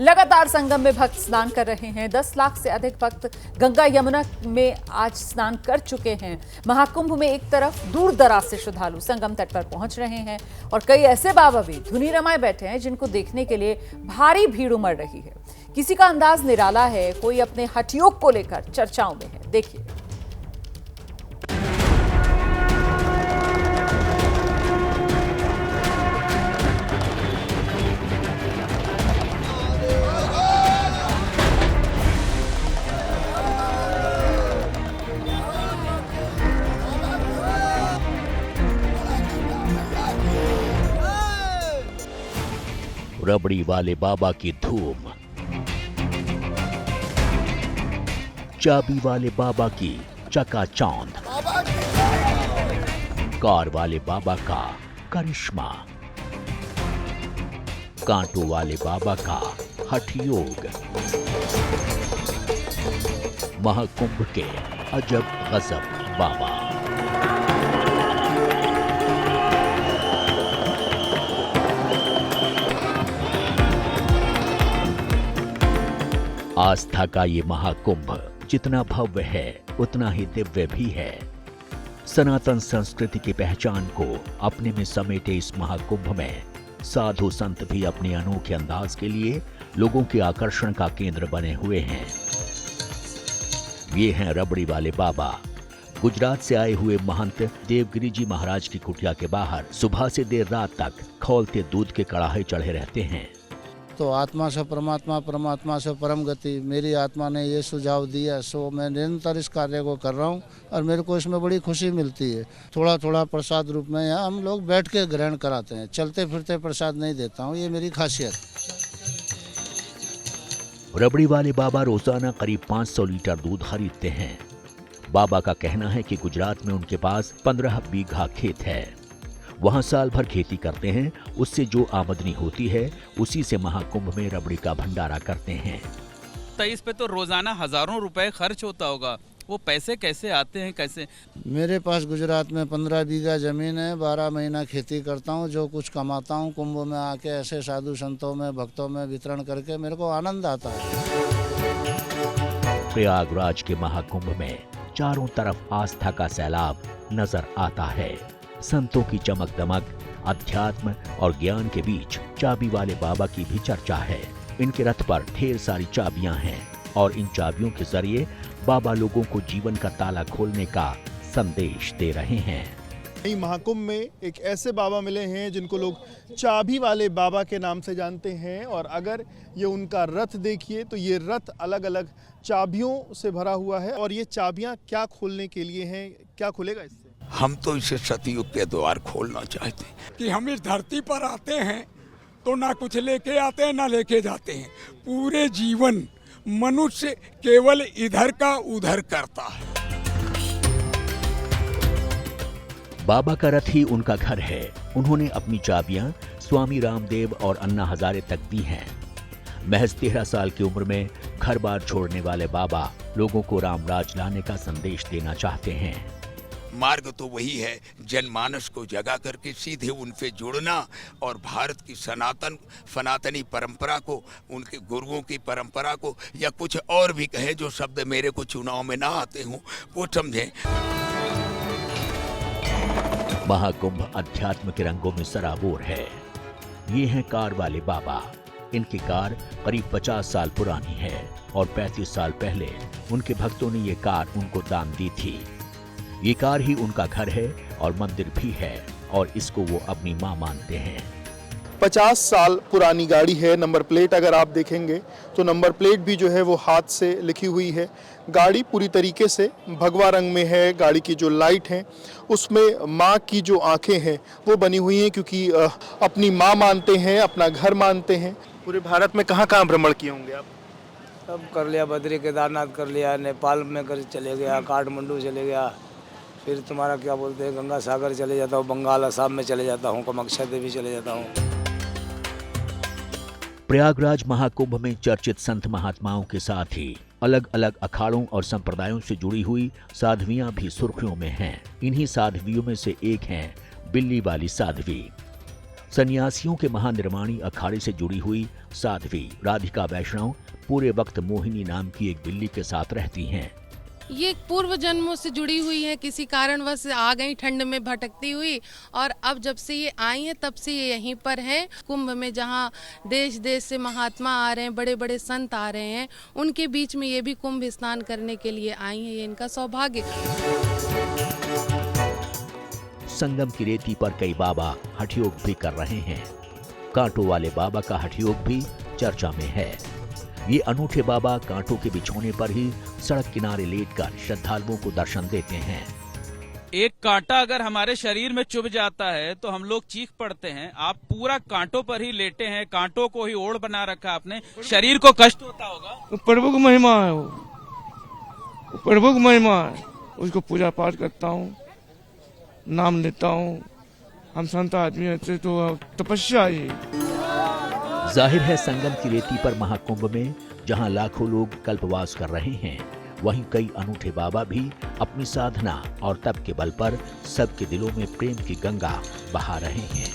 लगातार संगम में भक्त स्नान कर रहे हैं। 10 लाख से अधिक भक्त गंगा यमुना में आज स्नान कर चुके हैं। महाकुंभ में एक तरफ दूर दराज से श्रद्धालु संगम तट पर पहुंच रहे हैं और कई ऐसे बाबा भी धुनी रमाए बैठे हैं जिनको देखने के लिए भारी भीड़ उमड़ रही है। किसी का अंदाज निराला है, कोई अपने हठयोग को लेकर चर्चाओं में है। देखिए। रबड़ी वाले बाबा की धूम, चाबी वाले बाबा की चकाचौंध, कार वाले बाबा का करिश्मा, कांटों वाले बाबा का हठयोग, महाकुंभ के अजब गजब बाबा। आस्था का ये महाकुंभ जितना भव्य है उतना ही दिव्य भी है। सनातन संस्कृति की पहचान को अपने में समेटे इस महाकुंभ में साधु संत भी अपने अनोखे अंदाज के लिए लोगों के आकर्षण का केंद्र बने हुए हैं। ये हैं रबड़ी वाले बाबा। गुजरात से आए हुए महंत देवगिरी जी महाराज की कुटिया के बाहर सुबह से देर रात तक खौलते दूध के कड़ाहे चढ़े रहते हैं। तो आत्मा से परमात्मा, परमात्मा से परम गति, मेरी आत्मा ने ये सुझाव दिया, सो मैं निरंतर इस कार्य को कर रहा हूँ और मेरे को इसमें बड़ी खुशी मिलती है। थोड़ा थोड़ा प्रसाद रूप में यहाँ हम लोग बैठ के ग्रहण कराते हैं, चलते फिरते प्रसाद नहीं देता हूँ, ये मेरी खासियत। रबड़ी वाले बाबा रोजाना करीब 500 लीटर दूध खरीदते हैं। बाबा का कहना है कि गुजरात में उनके पास 15 बीघा खेत है। वहां साल भर खेती करते हैं, उससे जो आमदनी होती है उसी से महाकुंभ में रबड़ी का भंडारा करते हैं। तो इस पे तो रोजाना हजारों रुपए खर्च होता होगा, वो पैसे कैसे आते हैं कैसे? मेरे पास गुजरात में 15 बीघा जमीन है, 12 महीना खेती करता हूँ, जो कुछ कमाता हूँ कुंभ में आके ऐसे साधु संतों में भक्तों में वितरण करके मेरे को आनंद आता है। प्रयागराज के महाकुंभ में चारों तरफ आस्था का सैलाब नजर आता है। संतों की चमक दमक, अध्यात्म और ज्ञान के बीच चाबी वाले बाबा की भी चर्चा है। इनके रथ पर ढेर सारी चाबियां हैं और इन चाबियों के जरिए बाबा लोगों को जीवन का ताला खोलने का संदेश दे रहे हैं। महाकुंभ में एक ऐसे बाबा मिले हैं जिनको लोग चाबी वाले बाबा के नाम से जानते हैं और अगर ये उनका रथ देखिए तो ये रथ अलग अलग चाबियों से भरा हुआ है और ये चाबियां क्या खोलने के लिए हैं, क्या खुलेगा इससे? हम तो इसे सतयुग के द्वार खोलना चाहते हैं कि हम इस धरती पर आते हैं तो ना कुछ लेके आते हैं ना लेके जाते हैं। पूरे जीवन मनुष्य केवल इधर का उधर करता है। बाबा का रथ ही उनका घर है। उन्होंने अपनी चाबियां स्वामी रामदेव और अन्ना हजारे तक दी हैं। महज 13 साल की उम्र में घर बार छोड़ने वाले बाबा लोगों को रामराज लाने का संदेश देना चाहते हैं। मार्ग तो वही है, जनमानस को जगा करके सीधे उनसे जुड़ना और भारत की सनातनी परंपरा को, उनके गुरुओं की परंपरा को, या कुछ और भी कहे जो शब्द मेरे को चुनाव में ना आते हों वो समझें। महाकुंभ अध्यात्म के रंगों में सराबोर है। ये हैं कार वाले बाबा। इनकी कार करीब 50 साल पुरानी है और 35 साल पहले उनके भक्तों ने ये कार उनको दान दी थी। ये कार ही उनका घर है और मंदिर भी है और इसको वो अपनी मां मानते हैं। 50 साल पुरानी गाड़ी है। नंबर प्लेट अगर आप देखेंगे तो नंबर प्लेट भी जो है वो हाथ से लिखी हुई है। गाड़ी पूरी तरीके से भगवा रंग में है। गाड़ी की जो लाइट है उसमें माँ की जो आंखें हैं वो बनी हुई हैं, क्योंकि अपनी माँ मानते हैं, अपना घर मानते हैं। पूरे भारत में कहाँ कहाँ भ्रमण किए होंगे आप? सब कर लिया, बद्री केदारनाथ कर लिया, नेपाल में कर चले गया, काठमांडू चले गया, फिर तुम्हारा क्या बोलते हैं गंगा सागर चले जाता हूँ, बंगाल असम में चले जाता हूँ, कामाख्या देवी चले जाता हूँ। प्रयागराज महाकुंभ में चर्चित संत महात्माओं के साथ ही अलग अलग अखाड़ों और संप्रदायों से जुड़ी हुई साध्वियां भी सुर्खियों में हैं। इन्हीं साध्वियों में से एक हैं बिल्ली वाली साध्वी। सन्यासियों के महानिर्वाणी अखाड़े से जुड़ी हुई साध्वी राधिका वैष्णव पूरे वक्त मोहिनी नाम की एक बिल्ली के साथ रहती हैं। ये पूर्व जन्मों से जुड़ी हुई है, किसी कारणवश आ गई ठंड में भटकती हुई, और अब जब से ये आई हैं तब से ये यहीं पर है। कुंभ में जहाँ देश देश से महात्मा आ रहे हैं, बड़े बड़े संत आ रहे हैं, उनके बीच में ये भी कुंभ स्नान करने के लिए आई हैं। ये इनका सौभाग्य। संगम की रेती पर कई बाबा हठयोग भी कर रहे हैं। कांटों वाले बाबा का हठयोग भी चर्चा में है। ये अनूठे बाबा कांटों के बिछोने पर ही सड़क किनारे लेटकर श्रद्धालुओं को दर्शन देते हैं। एक कांटा अगर हमारे शरीर में चुभ जाता है तो हम लोग चीख पड़ते हैं। आप पूरा कांटों पर ही लेटे हैं, कांटों को ही ओढ़ बना रखा आपने, शरीर को कष्ट होता होगा। प्रभु की महिमा है, वो प्रभु की महिमा है। उसको पूजा पाठ करता हूँ, नाम लेता हूँ। हम संत आदमी हैं तो तपस्या ही। जाहिर है संगम की रेती पर महाकुंभ में जहां लाखों लोग कल्पवास कर रहे हैं, वहीं कई अनूठे बाबा भी अपनी साधना और तप के बल पर सबके दिलों में प्रेम की गंगा बहा रहे हैं।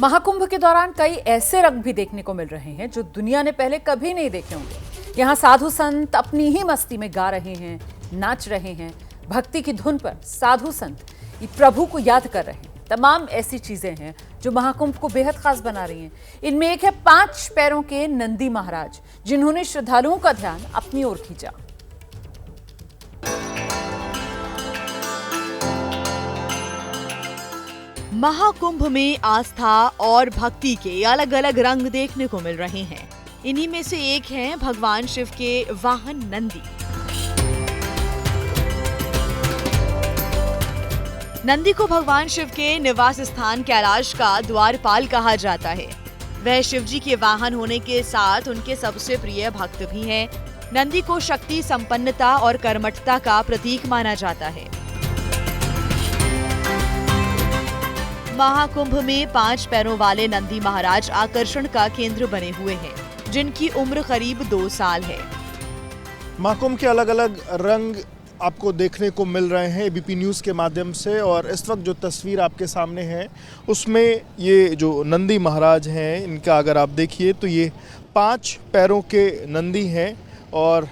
महाकुंभ के दौरान कई ऐसे रंग भी देखने को मिल रहे हैं जो दुनिया ने पहले कभी नहीं देखे होंगे। यहाँ साधु संत अपनी ही मस्ती में गा रहे हैं, नाच रहे हैं, भक्ति की धुन पर साधु संत प्रभु को याद कर रहे हैं। तमाम ऐसी चीजें हैं जो महाकुंभ को बेहद खास बना रही हैं। इनमें एक है 5 पैरों के नंदी महाराज, जिन्होंने श्रद्धालुओं का ध्यान अपनी ओर खींचा। महाकुंभ में आस्था और भक्ति के अलग अलग रंग देखने को मिल रहे हैं। इन्हीं में से एक है भगवान शिव के वाहन नंदी। नंदी को भगवान शिव के निवास स्थान कैलाश का द्वारपाल कहा जाता है। वह शिव जी के वाहन होने के साथ उनके सबसे प्रिय भक्त भी हैं। नंदी को शक्ति, संपन्नता और कर्मठता का प्रतीक माना जाता है। महाकुंभ में 5 पैरों वाले नंदी महाराज आकर्षण का केंद्र बने हुए हैं, जिनकी उम्र करीब 2 साल है। महाकुंभ के अलग अलग रंग आपको देखने को मिल रहे हैं एबीपी न्यूज़ के माध्यम से। और इस वक्त जो तस्वीर आपके सामने है उसमें ये जो नंदी महाराज हैं, इनका अगर आप देखिए तो ये 5 पैरों के नंदी हैं। और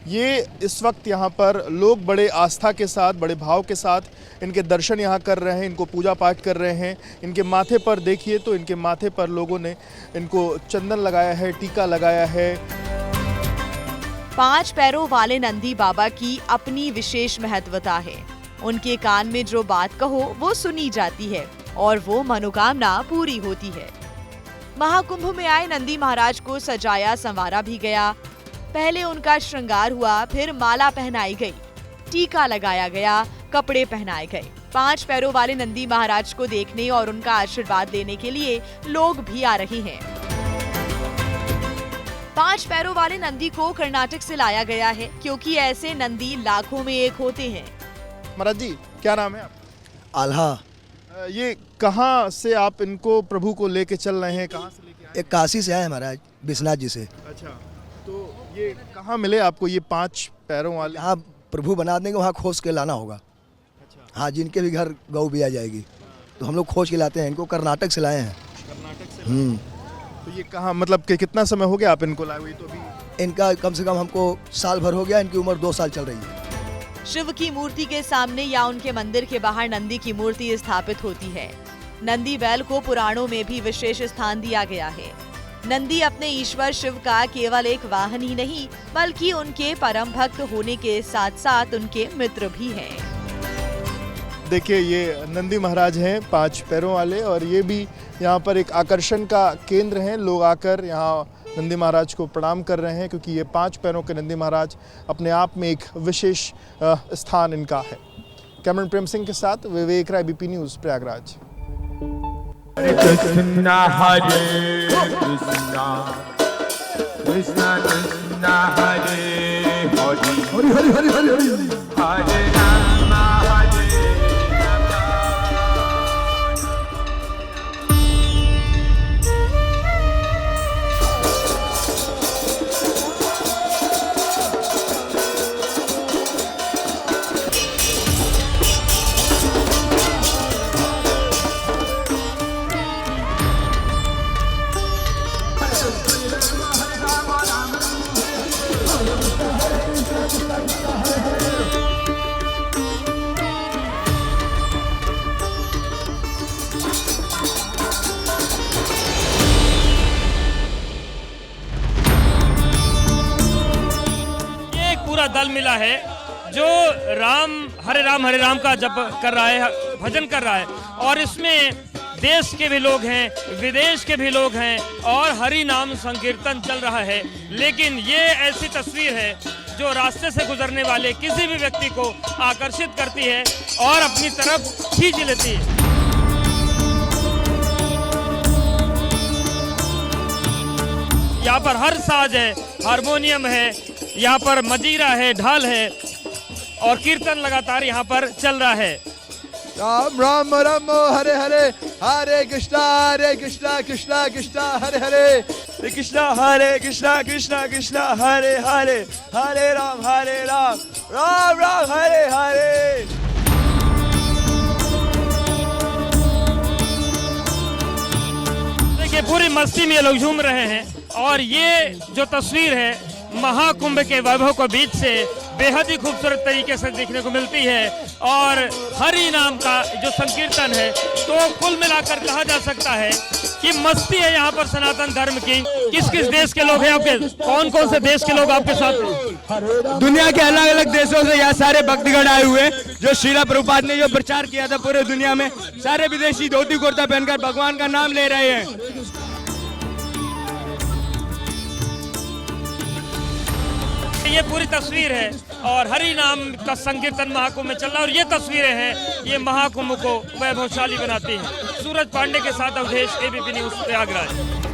ये इस वक्त यहाँ पर लोग बड़े आस्था के साथ, बड़े भाव के साथ इनके दर्शन यहाँ कर रहे हैं, इनको पूजा पाठ कर रहे हैं। इनके माथे पर देखिए तो इनके माथे पर लोगों ने इनको चंदन लगाया है, टीका लगाया है। 5 पैरों वाले नंदी बाबा की अपनी विशेष महत्वता है। उनके कान में जो बात कहो वो सुनी जाती है और वो मनोकामना पूरी होती है। महाकुंभ में आए नंदी महाराज को सजाया संवारा भी गया। पहले उनका श्रृंगार हुआ, फिर माला पहनाई गई, टीका लगाया गया, कपड़े पहनाए गए। 5 पैरों वाले नंदी महाराज को देखने और उनका आशीर्वाद लेने के लिए लोग भी आ रहे हैं। 5 पैरों वाले नंदी को कर्नाटक से लाया गया है, क्योंकि ऐसे नंदी लाखों में एक होते हैं। महाराज जी, क्या नाम है आप? आल्हा। ये कहाँ से आप इनको प्रभु को लेके चल रहे हैं? कहाँ से लेके आए? एक काशी से आए महाराज, विश्वनाथ जी से। अच्छा, तो ये कहाँ मिले आपको ये 5 पैरों वाले? हाँ, प्रभु बना देंगे, वहाँ खोज के लाना होगा। अच्छा। हाँ, जिनके भी घर गौ भी आ जाएगी तो हम लोग खोज के लाते हैं। इनको कर्नाटक से लाए हैं। कर्नाटक से? तो ये कहाँ, मतलब कि कितना समय हो गया आप इनको लाए हुए? तो अभी इनका कम से कम हमको साल भर हो गया। इनकी उम्र 2 साल चल रही है। शिव की मूर्ति के सामने या उनके मंदिर के बाहर नंदी की मूर्ति स्थापित होती है। नंदी बैल को पुराणों में भी विशेष स्थान दिया गया है। नंदी अपने ईश्वर शिव का केवल एक वाहन ही नहीं, बल्कि उनके परम भक्त होने के साथ साथ उनके मित्र भी हैं। देखिए, ये नंदी महाराज हैं 5 पैरों वाले, और ये भी यहाँ पर एक आकर्षण का केंद्र हैं। लोग आकर यहाँ नंदी महाराज को प्रणाम कर रहे हैं, क्योंकि ये 5 पैरों के नंदी महाराज अपने आप में एक विशेष स्थान इनका है। कैमरन प्रेम सिंह के साथ विवेक राय, एबीपी न्यूज़, प्रयागराज। हरे कृष्णा हरे कृष्णा कृष्णा कृष्णा हरे हरे हरे हरे हरे हरे राम हरे दल मिला है जो हरे राम का जप कर रहा है, भजन कर रहा है, और इसमें देश के भी लोग हैं, विदेश के भी लोग हैं और हरि नाम संकीर्तन चल रहा है। लेकिन ये ऐसी तस्वीर है जो रास्ते से गुजरने वाले किसी भी व्यक्ति को आकर्षित करती है और अपनी तरफ खींच लेती है। यहाँ पर हर साज है, हारमोनियम है, यहाँ पर मजीरा है, ढाल है और कीर्तन लगातार यहाँ पर चल रहा है। राम राम राम हरे हरे, हरे कृष्णा कृष्णा कृष्णा हरे हरे, कृष्णा हरे कृष्णा कृष्णा कृष्णा हरे हरे, हरे राम राम राम हरे हरे। देखिए पूरी मस्ती में ये लोग झूम रहे हैं और ये जो तस्वीर है महाकुंभ के वैभव को बीच से बेहद ही खूबसूरत तरीके से देखने को मिलती है और हरि नाम का जो संकीर्तन है, तो कुल मिलाकर कहा जा सकता है कि मस्ती है यहाँ पर सनातन धर्म की। किस किस देश के लोग हैं आपके, कौन कौन से देश के लोग आपके साथ हैं? दुनिया के अलग अलग देशों से यहाँ सारे भक्तगण आए हुए, जो श्रीला प्रभुपाद ने जो प्रचार किया था पूरे दुनिया में, सारे विदेशी धोती कुर्ता पहनकर भगवान का नाम ले रहे हैं। ये पूरी तस्वीर है और हरि नाम का संकीर्तन महाकुंभ में चल रहा है और ये तस्वीरें हैं, ये महाकुंभ को वैभवशाली बनाती हैं। सूरज पांडे के साथ अवधेश, एबीपी न्यूज़, प्रयागराज।